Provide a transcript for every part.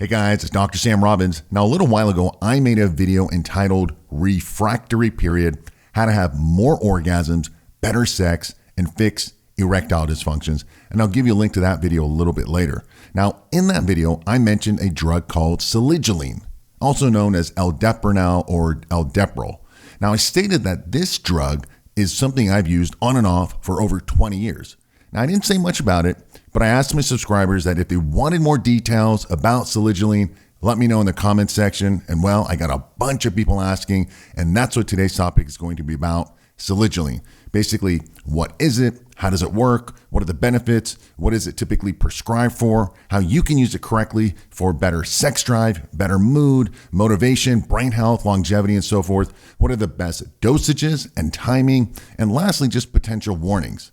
Hey guys, it's Dr. Sam Robbins. Now, a little while ago, I made a video entitled Refractory Period, How to Have More Orgasms, Better Sex, and Fix Erectile Dysfunctions. And I'll give you a link to that video a little bit later. Now, in that video, I mentioned a drug called Selegiline, also known as aldapurinol or aldapuryl. Now, I stated that this drug is something I've used on and off for over 20 years. Now, I didn't say much about it, but I asked my subscribers that if they wanted more details about Selegiline, let me know in the comments section. And well, I got a bunch of people asking, and that's what today's topic is going to be about, Selegiline. Basically, what is it? How does it work? What are the benefits? What is it typically prescribed for? How you can use it correctly for better sex drive, better mood, motivation, brain health, longevity, and so forth. What are the best dosages and timing? And lastly, just potential warnings.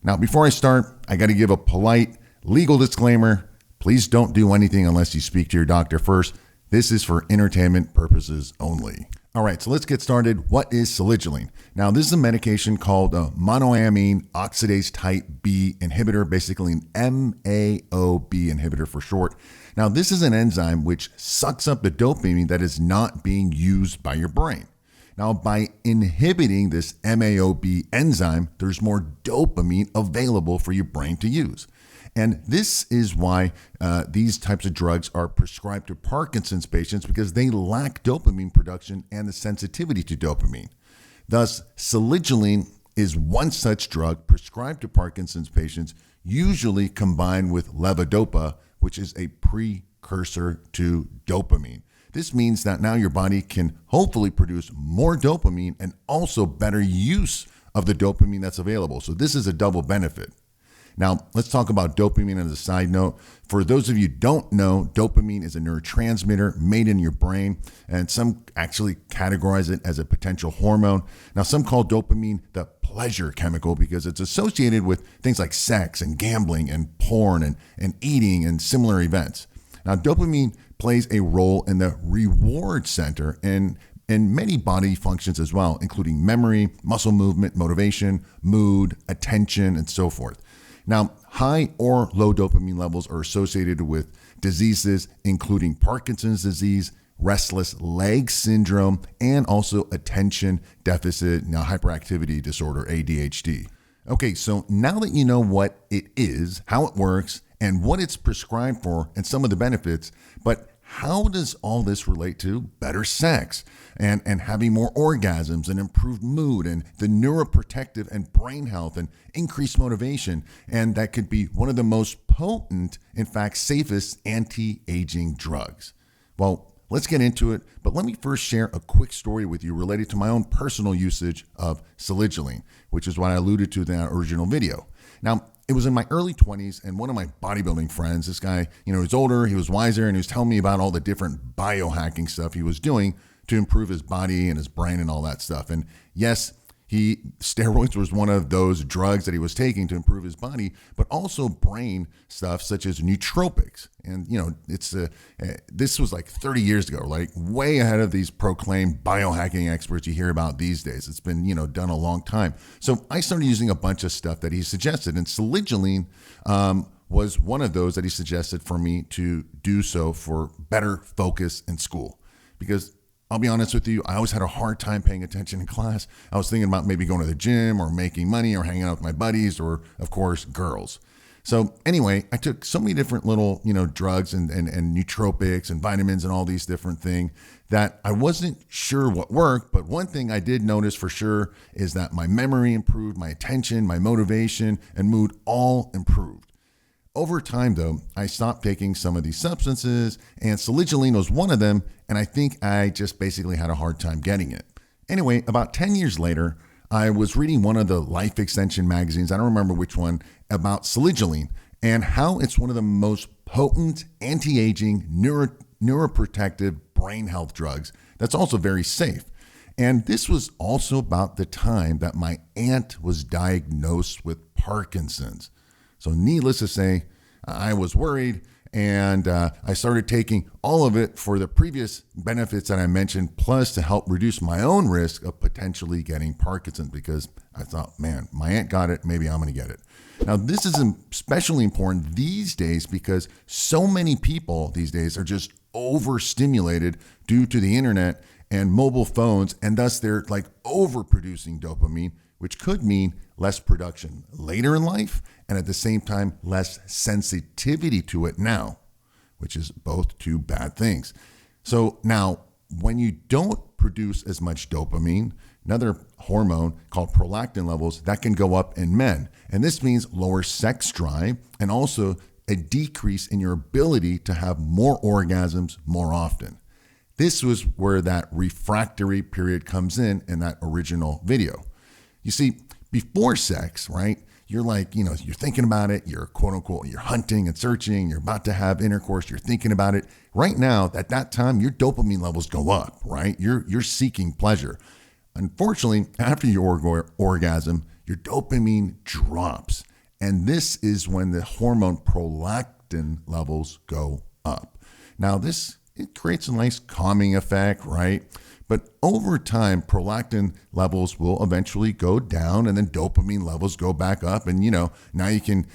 Now, before I start, I got to give a polite legal disclaimer. Please don't do anything unless you speak to your doctor first. This is for entertainment purposes only. All right, so let's get started. What is Selegiline? Now, this is a medication called a monoamine oxidase type B inhibitor, basically an MAOB inhibitor for short. Now, this is an enzyme which sucks up the dopamine that is not being used by your brain. Now, by inhibiting this MAOB enzyme, there's more dopamine available for your brain to use. And this is why these types of drugs are prescribed to Parkinson's patients, because they lack dopamine production and the sensitivity to dopamine. Thus, Selegiline is one such drug prescribed to Parkinson's patients, usually combined with levodopa, which is a precursor to dopamine. This means that now your body can hopefully produce more dopamine and also better use of the dopamine that's available. So this is a double benefit. Now, let's talk about dopamine as a side note. For those of you who don't know, dopamine is a neurotransmitter made in your brain, and some actually categorize it as a potential hormone. Now, some call dopamine the pleasure chemical because it's associated with things like sex and gambling and porn and eating and similar events. Now, dopamine plays a role in the reward center and in many body functions as well, including memory, muscle movement, motivation, mood, attention, and so forth. Now, high or low dopamine levels are associated with diseases including Parkinson's disease, restless leg syndrome, and also attention deficit, hyperactivity disorder, ADHD. Okay, so now that you know what it is, how it works, and what it's prescribed for, and some of the benefits, but how does all this relate to better sex and having more orgasms and improved mood and the neuroprotective and brain health and increased motivation? And that could be one of the most potent, in fact, safest anti-aging drugs. Well, let's get into it, but let me first share a quick story with you related to my own personal usage of Selegiline, which is what I alluded to in that original video. Now, it was in my early 20s, and one of my bodybuilding friends, this guy, he was older, he was wiser, and he was telling me about all the different biohacking stuff he was doing to improve his body and his brain and all that stuff. And yes, steroids was one of those drugs that he was taking to improve his body, but also brain stuff such as nootropics. And this was like 30 years ago, like way ahead of these proclaimed biohacking experts you hear about these days. It's been done a long time. So I started using a bunch of stuff that he suggested, and Selegiline was one of those that he suggested for me to do so for better focus in school, because I'll be honest with you, I always had a hard time paying attention in class. I was thinking about maybe going to the gym or making money or hanging out with my buddies or, of course, girls. So anyway, I took so many different little, drugs and nootropics and vitamins and all these different things that I wasn't sure what worked. But one thing I did notice for sure is that my memory improved, my attention, my motivation, and mood all improved. Over time, though, I stopped taking some of these substances, and Selegiline was one of them, and I think I just basically had a hard time getting it. Anyway, about 10 years later, I was reading one of the life extension magazines, I don't remember which one, about Selegiline and how it's one of the most potent anti-aging neuroprotective brain health drugs that's also very safe. And this was also about the time that my aunt was diagnosed with Parkinson's. So needless to say, I was worried, And I started taking all of it for the previous benefits that I mentioned, plus to help reduce my own risk of potentially getting Parkinson's, because I thought, man, my aunt got it, maybe I'm going to get it. Now, this is especially important these days because so many people these days are just overstimulated due to the internet and mobile phones, and thus they're like overproducing dopamine, which could mean less production later in life and at the same time less sensitivity to it now, which is both two bad things. So now, when you don't produce as much dopamine, another hormone called prolactin levels, that can go up in men. And this means lower sex drive and also a decrease in your ability to have more orgasms more often. This was where that refractory period comes in that original video. You see, before sex, right, you're like, you're thinking about it, you're quote unquote, you're hunting and searching, you're about to have intercourse, you're thinking about it. Right now, at that time, your dopamine levels go up, right? You're seeking pleasure. Unfortunately, after your orgasm, your dopamine drops. And this is when the hormone prolactin levels go up. Now, it creates a nice calming effect, right? But over time, prolactin levels will eventually go down and then dopamine levels go back up. And, now you can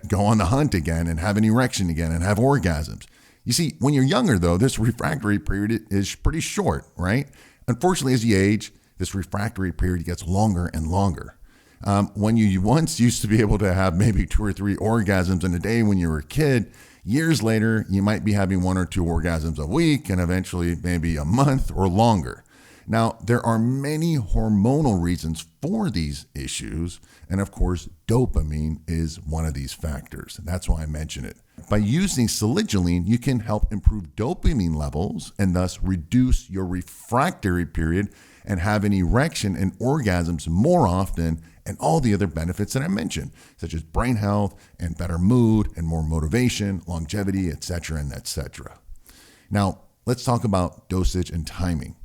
go on the hunt again and have an erection again and have orgasms. You see, when you're younger, though, this refractory period is pretty short, right? Unfortunately, as you age, this refractory period gets longer and longer. When you once used to be able to have maybe 2 or 3 orgasms in a day when you were a kid, years later, you might be having 1 or 2 orgasms a week and eventually maybe a month or longer. Now, there are many hormonal reasons for these issues. And of course, dopamine is one of these factors. That's why I mention it. By using Selegiline, you can help improve dopamine levels and thus reduce your refractory period and have an erection and orgasms more often, and all the other benefits that I mentioned, such as brain health and better mood and more motivation, longevity, etc., and etc. Now, let's talk about dosage and timing.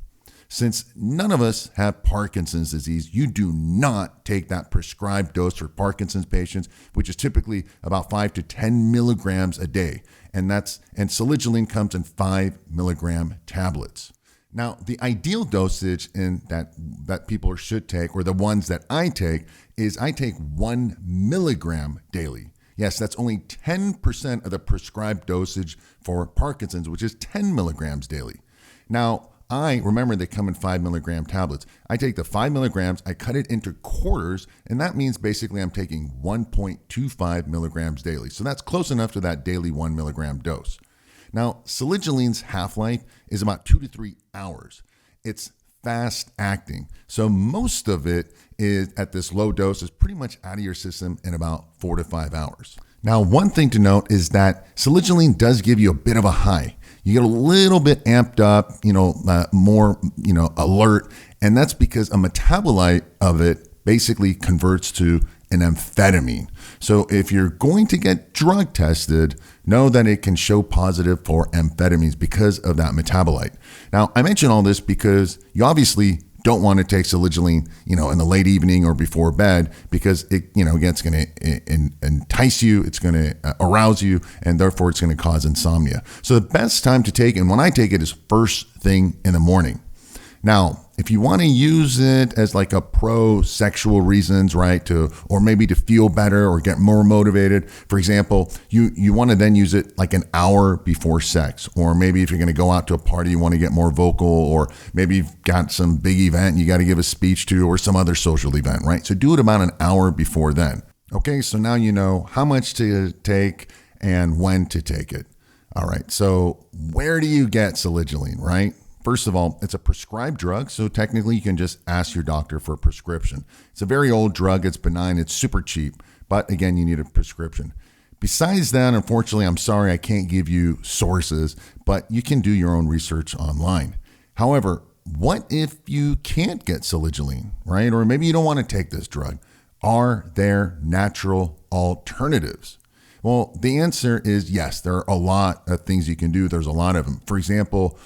Since none of us have Parkinson's disease, you do not take that prescribed dose for Parkinson's patients, which is typically about 5 to 10 milligrams a day. And Selegiline comes in 5 milligram tablets. Now, the ideal dosage that people should take, or the ones that I take, is I take 1 milligram daily. Yes, that's only 10% of the prescribed dosage for Parkinson's, which is 10 milligrams daily. Now, remember they come in 5 milligram tablets. I take the 5 milligrams, I cut it into quarters, and that means basically I'm taking 1.25 milligrams daily. So that's close enough to that daily 1 milligram dose. Now, Selegiline's half-life is about 2 to 3 hours. It's fast acting. So most of it is at this low dose is pretty much out of your system in about 4 to 5 hours. Now, one thing to note is that Selegiline does give you a bit of a high. You get a little bit amped up, more, alert. And that's because a metabolite of it basically converts to an amphetamine. So if you're going to get drug tested, know that it can show positive for amphetamines because of that metabolite. Now, I mention all this because you obviously don't want to take Selegiline, in the late evening or before bed, because it, again, it's going to entice you, it's going to arouse you, and therefore it's going to cause insomnia. So the best time to take, and when I take it, is first thing in the morning. Now, if you want to use it as like a pro-sexual reasons, right, or maybe to feel better or get more motivated, for example, you want to then use it like an hour before sex, or maybe if you're going to go out to a party, you want to get more vocal, or maybe you've got some big event you got to give a speech to, or some other social event, right? So do it about an hour before then. Okay, so now you know how much to take and when to take it. All right, so where do you get Selegiline, right? First of all, it's a prescribed drug, so technically you can just ask your doctor for a prescription. It's a very old drug, it's benign, it's super cheap, but again, you need a prescription. Besides that, unfortunately, I'm sorry I can't give you sources, but you can do your own research online. However, what if you can't get Selegiline, right? Or maybe you don't want to take this drug. Are there natural alternatives? Well, the answer is yes. There are a lot of things you can do. There's a lot of them. For example,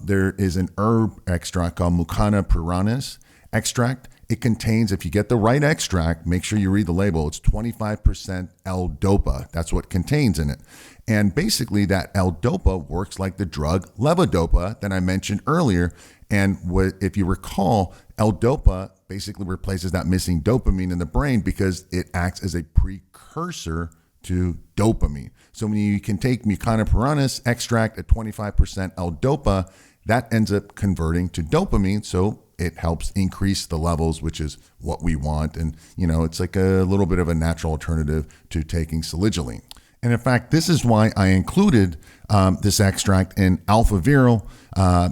there is an herb extract called Mucuna pruriens extract, it contains, if you get the right extract, make sure you read the label, it's 25% L-Dopa. That's what contains in it. And basically that L-Dopa works like the drug levodopa that I mentioned earlier. And if you recall, L-Dopa basically replaces that missing dopamine in the brain because it acts as a precursor to dopamine. So when you can take Mucuna extract at 25% L-Dopa, that ends up converting to dopamine. So it helps increase the levels, which is what we want. And, it's like a little bit of a natural alternative to taking Selegiline. And in fact, this is why I included this extract in AlphaViril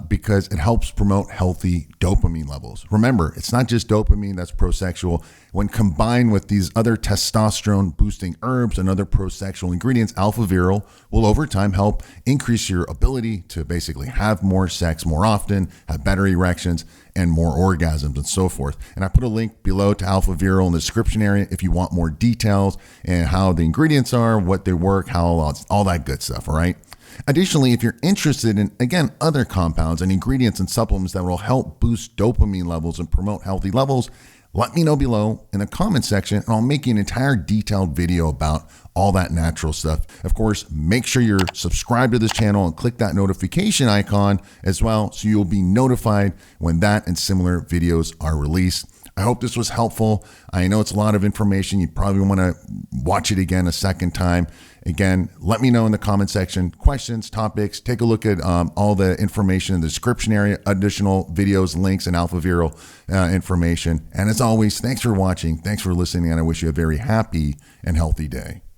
because it helps promote healthy dopamine levels. Remember, it's not just dopamine that's prosexual. When combined with these other testosterone boosting herbs and other prosexual ingredients, AlphaViril will over time help increase your ability to basically have more sex more often, have better erections, and more orgasms and so forth. And I put a link below to AlphaViril in the description area if you want more details and how the ingredients are, what they work, how all that good stuff, all right? Additionally, if you're interested in, again, other compounds and ingredients and supplements that will help boost dopamine levels and promote healthy levels, let me know below in the comment section and I'll make you an entire detailed video about all that natural stuff. Of course, make sure you're subscribed to this channel and click that notification icon as well so you'll be notified when that and similar videos are released. I hope this was helpful. I know it's a lot of information. You probably want to watch it again a second time. Again, let me know in the comment section, questions, topics. Take a look at all the information in the description area, additional videos, links, and AlphaViril information. And as always, thanks for watching. Thanks for listening. And I wish you a very happy and healthy day.